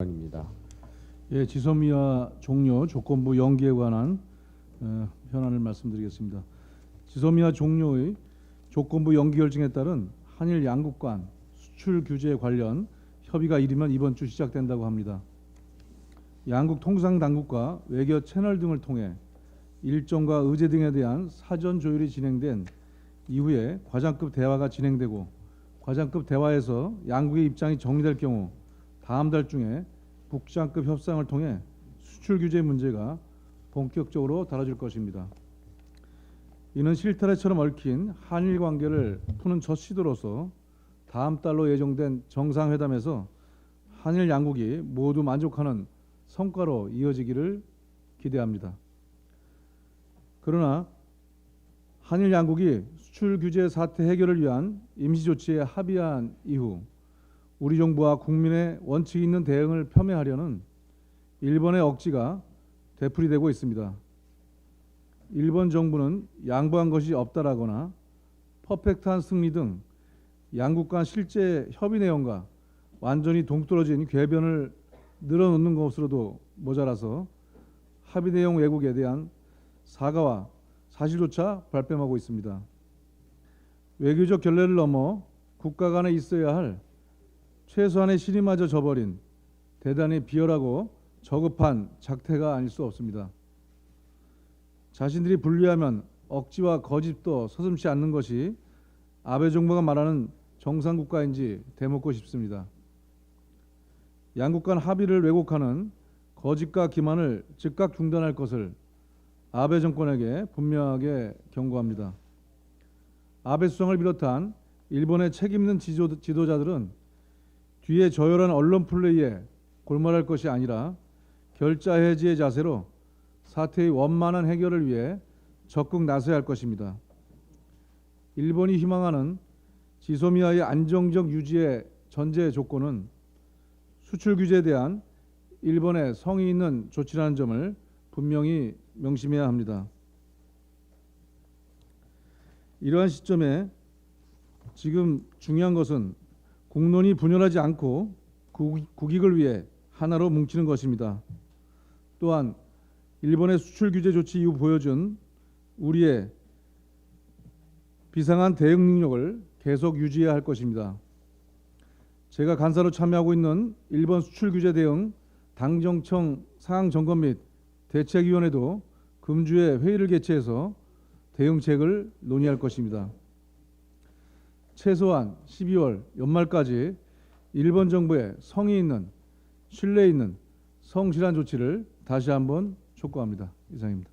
입니다. 예, 지소미아 종료 조건부 연기에 관한 현안을 말씀드리겠습니다. 지소미아 종료의 조건부 연기 결정에 따른 한일 양국 간 수출 규제 관련 협의가 이르면 이번 주 시작된다고 합니다. 양국 통상 당국과 외교 채널 등을 통해 일정과 의제 등에 대한 사전 조율이 진행된 이후에 과장급 대화가 진행되고, 과장급 대화에서 양국의 입장이 정리될 경우 다음 달 중에 북장급 협상을 통해 수출 규제 문제가 본격적으로 다뤄질 것입니다. 이는 실타래처럼 얽힌 한일 관계를 푸는 첫 시도로서 다음 달로 예정된 정상회담에서 한일 양국이 모두 만족하는 성과로 이어지기를 기대합니다. 그러나 한일 양국이 수출 규제 사태 해결을 위한 임시 조치에 합의한 이후 우리 정부와 국민의 원칙 있는 대응을 폄훼하려는 일본의 억지가 되풀이되고 있습니다. 일본 정부는 양보한 것이 없다라거나 퍼펙트한 승리 등 양국 간 실제 협의 내용과 완전히 동떨어진 궤변을 늘어놓는 것으로도 모자라서 합의 내용 왜곡에 대한 사과와 사실조차 발뺌하고 있습니다. 외교적 결례를 넘어 국가 간에 있어야 할 최소한의 실의마저 저버린 대단히 비열하고 저급한 작태가 아닐 수 없습니다. 자신들이 불리하면 억지와 거짓도 서슴지 않는 것이 아베 정부가 말하는 정상국가인지 되묻고 싶습니다. 양국 간 합의를 왜곡하는 거짓과 기만을 즉각 중단할 것을 아베 정권에게 분명하게 경고합니다. 아베 수상을 비롯한 일본의 책임있는 지도자들은 뒤에 저열한 언론 플레이에 골몰할 것이 아니라 결자 해지의 자세로 사태의 원만한 해결을 위해 적극 나서야 할 것입니다. 일본이 희망하는 지소미아의 안정적 유지의 전제 조건은 수출 규제에 대한 일본의 성의 있는 조치라는 점을 분명히 명심해야 합니다. 이러한 시점에 지금 중요한 것은 국론이 분열하지 않고 국익을 위해 하나로 뭉치는 것입니다. 또한 일본의 수출 규제 조치 이후 보여준 우리의 비상한 대응 능력을 계속 유지해야 할 것입니다. 제가 간사로 참여하고 있는 일본 수출 규제 대응 당정청 상황 점검 및 대책위원회도 금주에 회의를 개최해서 대응책을 논의할 것입니다. 최소한 12월 연말까지 일본 정부의 성의 있는, 신뢰 있는 성실한 조치를 다시 한번 촉구합니다. 이상입니다.